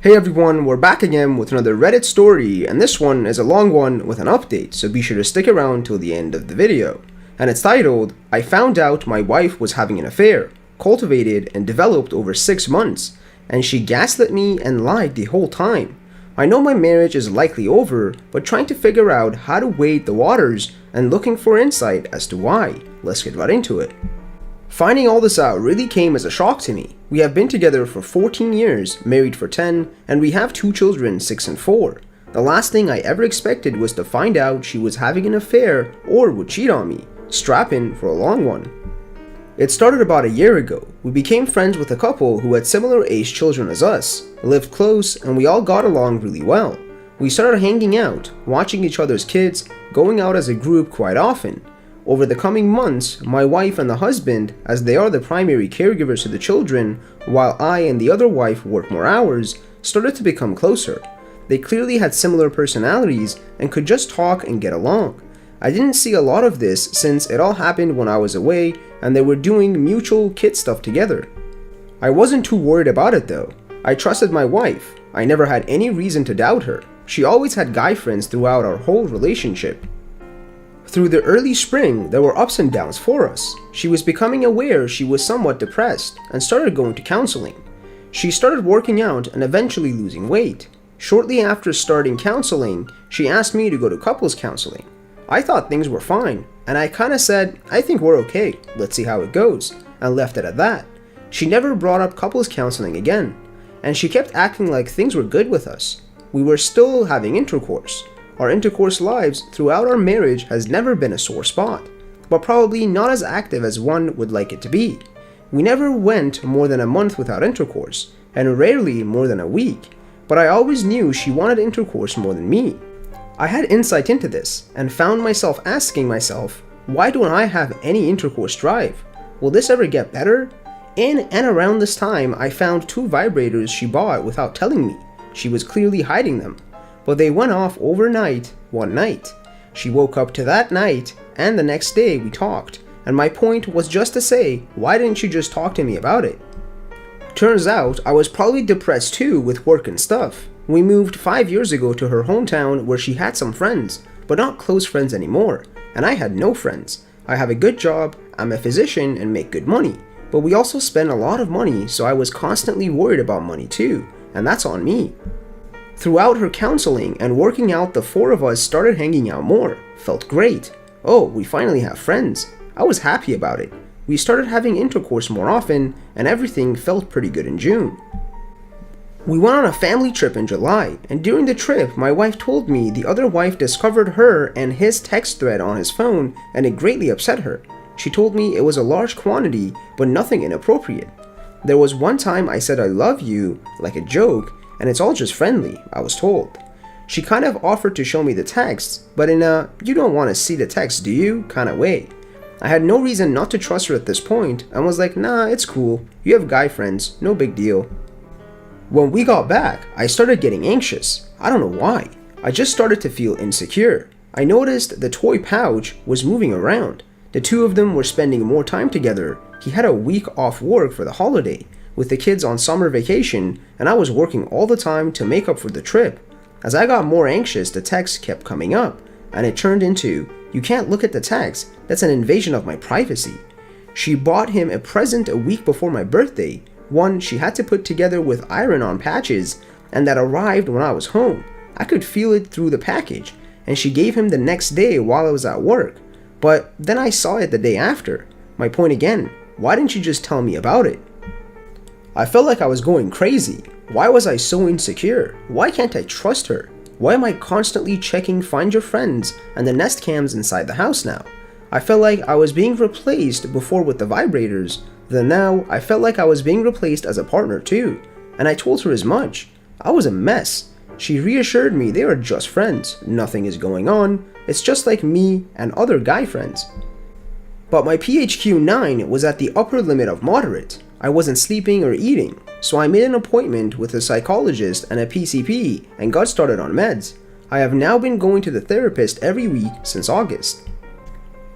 Hey everyone, we're back again with another Reddit story, and this one is a long one with an update, so be sure to stick around till the end of the video. And it's titled, I found out my wife was having an affair, cultivated and developed over 6 months, and she gaslit me and lied the whole time. I know my marriage is likely over, but trying to figure out how to wade the waters and looking for insight as to why. Let's get right into it. Finding all this out really came as a shock to me. We have been together for 14 years, married for 10, and we have 2 children, 6 and 4. The last thing I ever expected was to find out she was having an affair or would cheat on me. Strap in for a long one. It started about a year ago. We became friends with a couple who had similar age children as us, lived close, and we all got along really well. We started hanging out, watching each other's kids, going out as a group quite often. Over the coming months, my wife and the husband, as they are the primary caregivers to the children, while I and the other wife work more hours, started to become closer. They clearly had similar personalities and could just talk and get along. I didn't see a lot of this since it all happened when I was away and they were doing mutual kid stuff together. I wasn't too worried about it though. I trusted my wife. I never had any reason to doubt her. She always had guy friends throughout our whole relationship. Through the early spring, there were ups and downs for us. She was becoming aware she was somewhat depressed and started going to counseling. She started working out and eventually losing weight. Shortly after starting counseling, she asked me to go to couples counseling. I thought things were fine, and I kinda said, I think we're okay, let's see how it goes, and left it at that. She never brought up couples counseling again, and she kept acting like things were good with us. We were still having intercourse. Our intercourse lives throughout our marriage has never been a sore spot, but probably not as active as one would like it to be. We never went more than a month without intercourse, and rarely more than a week, but I always knew she wanted intercourse more than me. I had insight into this, and found myself asking myself, why don't I have any intercourse drive? Will this ever get better? In and around this time, I found 2 vibrators she bought without telling me. She was clearly hiding them. But they went off overnight one night. She woke up to that night, and the next day we talked, and my point was just to say, why didn't you just talk to me about it? Turns out I was probably depressed too with work and stuff. We moved 5 years ago to her hometown where she had some friends, but not close friends anymore, and I had no friends. I have a good job, I'm a physician, and make good money, but we also spend a lot of money, so I was constantly worried about money too, and that's on me. Throughout her counseling and working out, the 4 of us started hanging out more. Felt great. Oh, we finally have friends. I was happy about it. We started having intercourse more often, and everything felt pretty good in June. We went on a family trip in July, and during the trip, my wife told me the other wife discovered her and his text thread on his phone, and it greatly upset her. She told me it was a large quantity, but nothing inappropriate. There was one time I said I love you, like a joke, and it's all just friendly, I was told. She kind of offered to show me the texts, but in a you don't want to see the text do you kind of way. I had no reason not to trust her at this point and was like, nah, it's cool, you have guy friends, no big deal. When we got back, I started getting anxious. I don't know why. I just started to feel insecure. I noticed the toy pouch was moving around. The 2 of them were spending more time together. He had a week off work for the holiday, with the kids on summer vacation, and I was working all the time to make up for the trip. As I got more anxious, the texts kept coming up, and it turned into, you can't look at the text, that's an invasion of my privacy. She bought him a present a week before my birthday, one she had to put together with iron-on patches, and that arrived when I was home. I could feel it through the package, and she gave him the next day while I was at work. But then I saw it the day after. My point again, why didn't you just tell me about it? I felt like I was going crazy. Why was I so insecure? Why can't I trust her? Why am I constantly checking Find Your Friends and the Nest cams inside the house now? I felt like I was being replaced before with the vibrators, then now I felt like I was being replaced as a partner too, and I told her as much. I was a mess. She reassured me they are just friends, nothing is going on, it's just like me and other guy friends. But my PHQ-9 was at the upper limit of moderate. I wasn't sleeping or eating, so I made an appointment with a psychologist and a PCP and got started on meds. I have now been going to the therapist every week since August.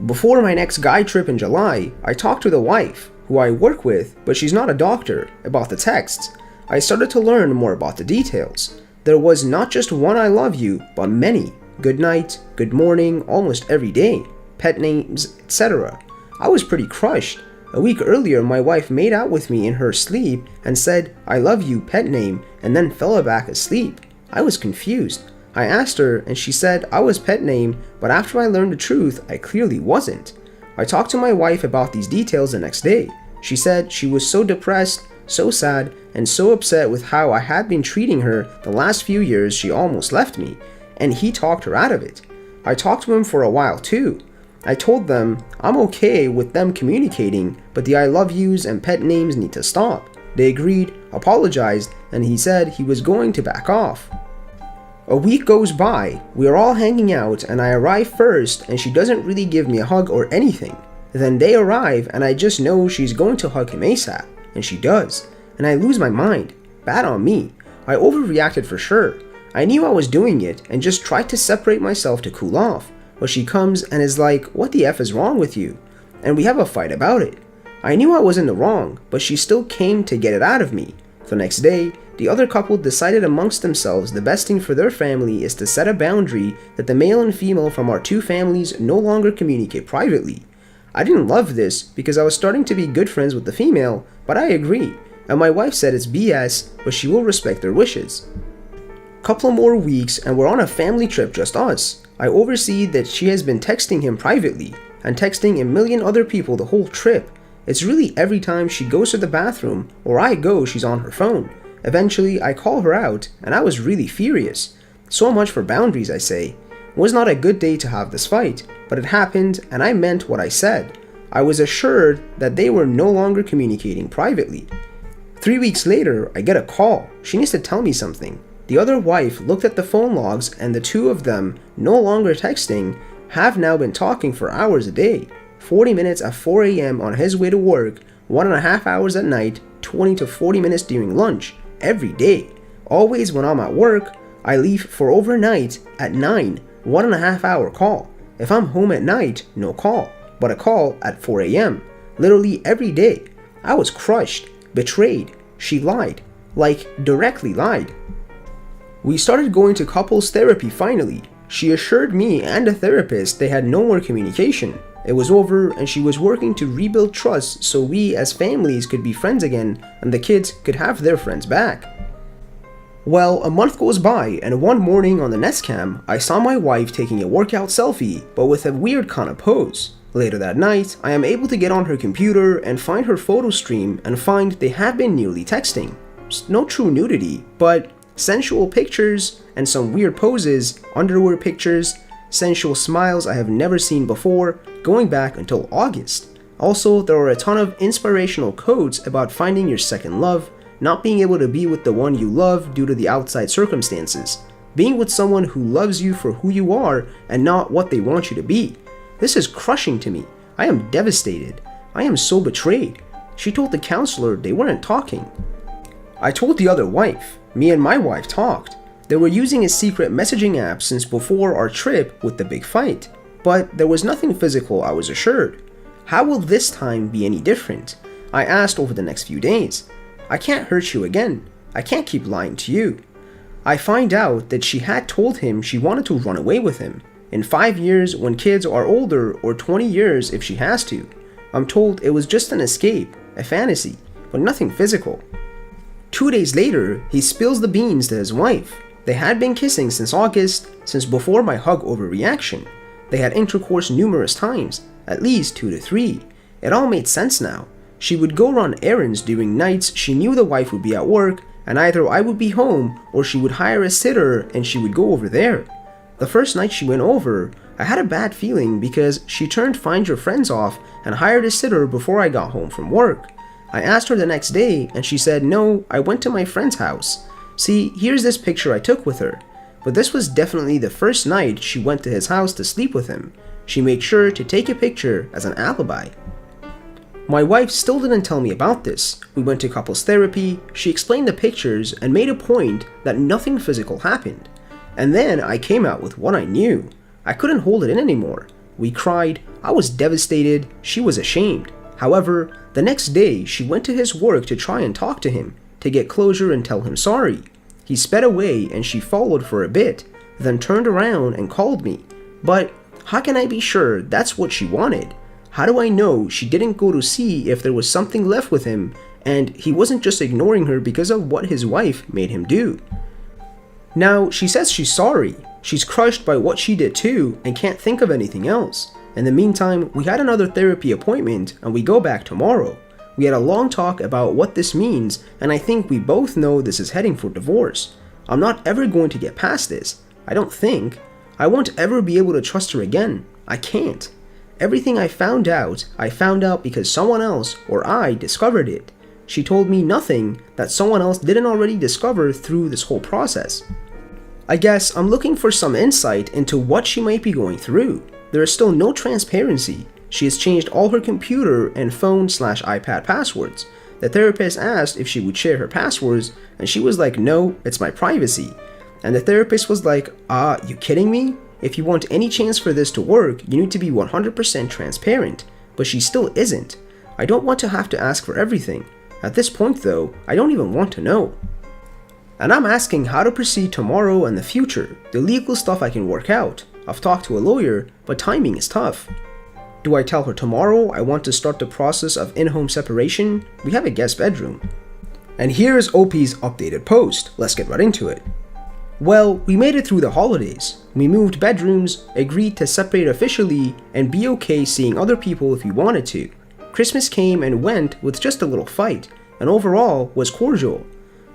Before my next guy trip in July, I talked to the wife, who I work with, but she's not a doctor, about the texts. I started to learn more about the details. There was not just one I love you, but many. Good night, good morning, almost every day, pet names, etc. I was pretty crushed. A week earlier, my wife made out with me in her sleep and said, "I love you, pet name," and then fell back asleep. I was confused. I asked her, and she said I was pet name, but after I learned the truth, I clearly wasn't. I talked to my wife about these details the next day. She said she was so depressed, so sad, and so upset with how I had been treating her the last few years she almost left me, and he talked her out of it. I talked to him for a while too. I told them I'm okay with them communicating, but the I love yous and pet names need to stop. They agreed, apologized, and he said he was going to back off. A week goes by, we are all hanging out, and I arrive first, and she doesn't really give me a hug or anything. Then they arrive, and I just know she's going to hug him ASAP, and she does, and I lose my mind. Bad on me. I overreacted for sure. I knew I was doing it, and just tried to separate myself to cool off, but she comes and is like, "What the F is wrong with you?" And we have a fight about it. I knew I was in the wrong, but she still came to get it out of me. The next day, the other couple decided amongst themselves the best thing for their family is to set a boundary that the male and female from our two families no longer communicate privately. I didn't love this because I was starting to be good friends with the female, but I agree, and my wife said it's BS, but she will respect their wishes. Couple more weeks and we're on a family trip, just us. I oversee that she has been texting him privately, and texting a million other people the whole trip. It's really every time she goes to the bathroom or I go, she's on her phone. Eventually, I call her out, and I was really furious. So much for boundaries, I say. It was not a good day to have this fight, but it happened, and I meant what I said. I was assured that they were no longer communicating privately. 3 weeks later, I get a call. She needs to tell me something. The other wife looked at the phone logs, and the two of them, no longer texting, have now been talking for hours a day. 40 minutes at 4 a.m. on his way to work, 1.5 hours at night, 20 to 40 minutes during lunch. Every day. Always when I'm at work, I leave for overnight at 9, 1.5 hour call. If I'm home at night, no call, but a call at 4 a.m. Literally every day. I was crushed, betrayed. She lied, like directly lied. We started going to couples therapy finally. She assured me and the therapist they had no more communication. It was over, and she was working to rebuild trust so we as families could be friends again and the kids could have their friends back. Well, a month goes by, and one morning on the Nest Cam, I saw my wife taking a workout selfie, but with a weird kind of pose. Later that night, I am able to get on her computer and find her photo stream and find they have been nearly texting. No true nudity, but sensual pictures and some weird poses, underwear pictures, sensual smiles I have never seen before, going back until August. Also, there are a ton of inspirational quotes about finding your second love, not being able to be with the one you love due to the outside circumstances, being with someone who loves you for who you are and not what they want you to be. This is crushing to me. I am devastated. I am so betrayed. She told the counselor they weren't talking. I told the other wife. Me and my wife talked. They were using a secret messaging app since before our trip with the big fight. But there was nothing physical, I was assured. How will this time be any different? I asked over the next few days. I can't hurt you again. I can't keep lying to you. I find out that she had told him she wanted to run away with him. In 5 years when kids are older, or 20 years if she has to. I'm told it was just an escape, a fantasy, but nothing physical. 2 days later, he spills the beans to his wife. They had been kissing since August, since before my hug overreaction. They had intercourse numerous times, at least 2 to 3. It all made sense now. She would go run errands during nights she knew the wife would be at work, and either I would be home or she would hire a sitter and she would go over there. The first night she went over, I had a bad feeling because she turned Find Your Friends off and hired a sitter before I got home from work. I asked her the next day and she said, "No, I went to my friend's house. See, here's this picture I took with her." But this was definitely the first night she went to his house to sleep with him. She made sure to take a picture as an alibi. My wife still didn't tell me about this. We went to couples therapy, she explained the pictures and made a point that nothing physical happened. And then I came out with what I knew. I couldn't hold it in anymore. We cried, I was devastated, she was ashamed. However, the next day she went to his work to try and talk to him, to get closure and tell him sorry. He sped away and she followed for a bit, then turned around and called me. But how can I be sure that's what she wanted? How do I know she didn't go to see if there was something left with him and he wasn't just ignoring her because of what his wife made him do? Now, she says she's sorry. She's crushed by what she did too and can't think of anything else. In the meantime, we had another therapy appointment and we go back tomorrow. We had a long talk about what this means, and I think we both know this is heading for divorce. I'm not ever going to get past this. I don't think. I won't ever be able to trust her again. I can't. Everything I found out because someone else or I discovered it. She told me nothing that someone else didn't already discover through this whole process. I guess I'm looking for some insight into what she might be going through. There is still no transparency. She has changed all her computer and phone/iPad passwords. The therapist asked if she would share her passwords, and she was like, no, it's my privacy. And the therapist was like, you kidding me? If you want any chance for this to work, you need to be 100% transparent. But she still isn't. I don't want to have to ask for everything. At this point though, I don't even want to know. And I'm asking how to proceed tomorrow and the future. The legal stuff I can work out. I've talked to a lawyer, but timing is tough. Do I tell her tomorrow I want to start the process of in-home separation? We have a guest bedroom. And here's OP's updated post. Let's get right into it. Well, we made it through the holidays. We moved bedrooms, agreed to separate officially, and be okay seeing other people if we wanted to. Christmas came and went with just a little fight, and overall was cordial.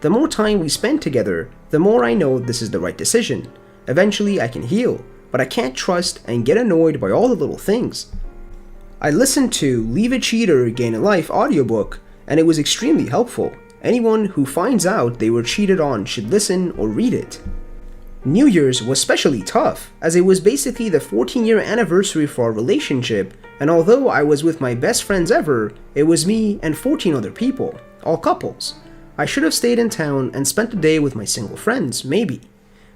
The more time we spend together, the more I know this is the right decision. Eventually I can heal, but I can't trust and get annoyed by all the little things. I listened to Leave a Cheater, Gain a Life audiobook, and it was extremely helpful. Anyone who finds out they were cheated on should listen or read it. New Year's was especially tough, as it was basically the 14-year anniversary for our relationship, and although I was with my best friends ever, it was me and 14 other people, all couples. I should have stayed in town and spent the day with my single friends, maybe.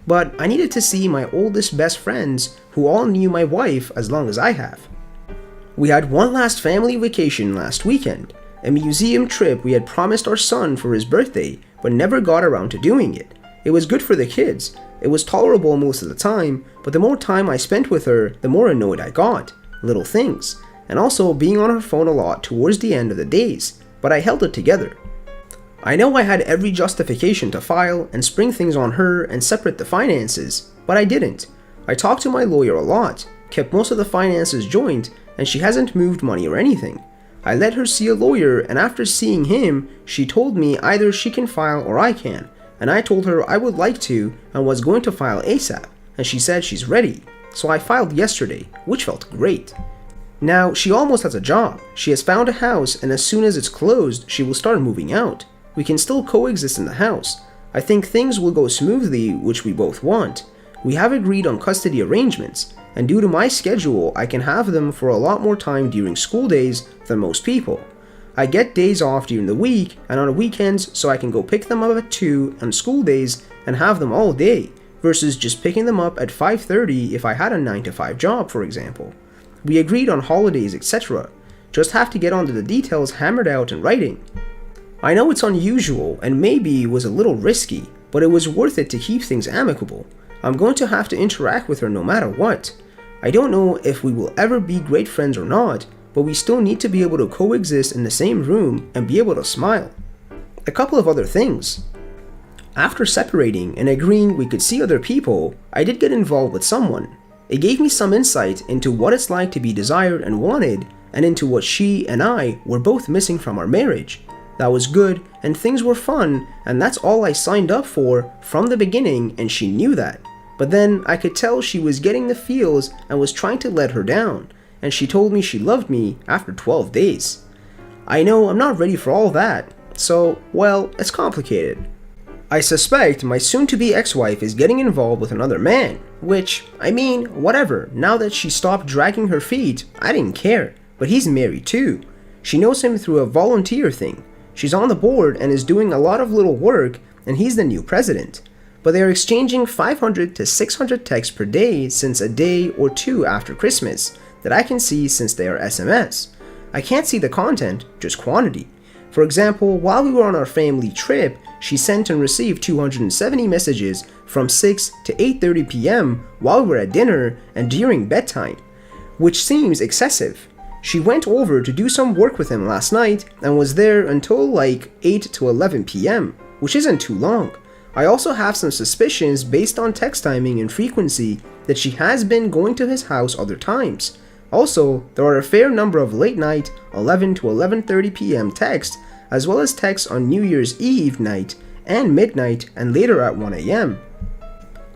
But I needed to see my oldest best friends who all knew my wife as long as I have. We had one last family vacation last weekend, a museum trip we had promised our son for his birthday, but never got around to doing it. It was good for the kids. It was tolerable most of the time, but the more time I spent with her, the more annoyed I got. Little things. And also being on her phone a lot towards the end of the days, but I held it together. I know I had every justification to file and spring things on her and separate the finances, but I didn't. I talked to my lawyer a lot, kept most of the finances joint, and she hasn't moved money or anything. I let her see a lawyer, and after seeing him, she told me either she can file or I can, and I told her I would like to and was going to file ASAP, and she said she's ready. So I filed yesterday, which felt great. Now, she almost has a job. She has found a house, and as soon as it's closed, she will start moving out. We can still coexist in the house. I think things will go smoothly, which we both want. We have agreed on custody arrangements, and due to my schedule, I can have them for a lot more time during school days than most people. I get days off during the week and on weekends, so I can go pick them up at 2 on school days and have them all day, versus just picking them up at 5:30 if I had a 9-to-5 job, for example. We agreed on holidays, etc. Just have to get onto the details hammered out in writing. I know it's unusual and maybe was a little risky, but it was worth it to keep things amicable. I'm going to have to interact with her no matter what. I don't know if we will ever be great friends or not, but we still need to be able to coexist in the same room and be able to smile. A couple of other things. After separating and agreeing we could see other people, I did get involved with someone. It gave me some insight into what it's like to be desired and wanted, and into what she and I were both missing from our marriage. That was good, and things were fun, and that's all I signed up for from the beginning, and she knew that. But then I could tell she was getting the feels and was trying to let her down, and she told me she loved me after 12 days. I know I'm not ready for all that, so, well, it's complicated. I suspect my soon-to-be ex-wife is getting involved with another man, which, I mean, whatever, now that she stopped dragging her feet, I didn't care, but he's married too. She knows him through a volunteer thing. She's on the board and is doing a lot of little work, and he's the new president. But they are exchanging 500 to 600 texts per day since a day or two after Christmas that I can see since they are SMS. I can't see the content, just quantity. For example, while we were on our family trip, she sent and received 270 messages from 6 to 8:30 p.m. while we were at dinner and during bedtime, which seems excessive. She went over to do some work with him last night and was there until like 8 to 11 p.m., which isn't too long. I also have some suspicions based on text timing and frequency that she has been going to his house other times. Also, there are a fair number of late night 11 to 11:30 p.m. texts, as well as texts on New Year's Eve night and midnight and later at 1 a.m.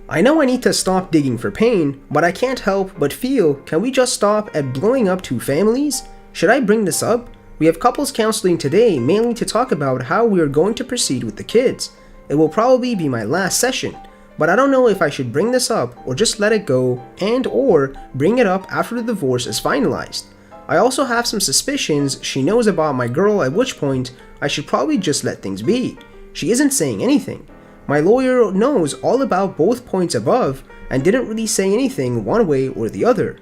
I know I need to stop digging for pain, but I can't help but feel, can we just stop at blowing up two families? Should I bring this up? We have couples counseling today mainly to talk about how we are going to proceed with the kids. It will probably be my last session, but I don't know if I should bring this up or just let it go and or bring it up after the divorce is finalized. I also have some suspicions she knows about my girl, at which point I should probably just let things be. She isn't saying anything. My lawyer knows all about both points above and didn't really say anything one way or the other.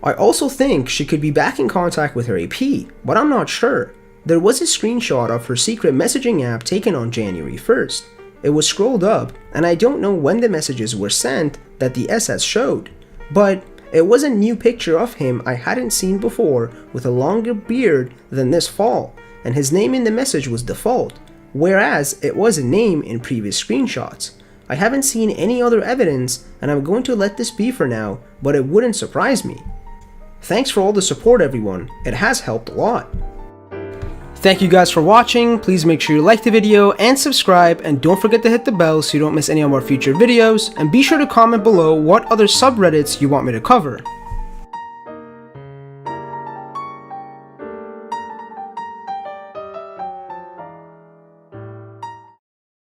I also think she could be back in contact with her AP, but I'm not sure. There was a screenshot of her secret messaging app taken on January 1st. It was scrolled up, and I don't know when the messages were sent that the SS showed, but it was a new picture of him I hadn't seen before with a longer beard than this fall, and his name in the message was default, whereas it was a name in previous screenshots. I haven't seen any other evidence, and I'm going to let this be for now, but it wouldn't surprise me. Thanks for all the support, everyone. It has helped a lot. Thank you guys for watching. Please make sure you like the video and subscribe, and don't forget to hit the bell so you don't miss any of our future videos, and be sure to comment below what other subreddits you want me to cover.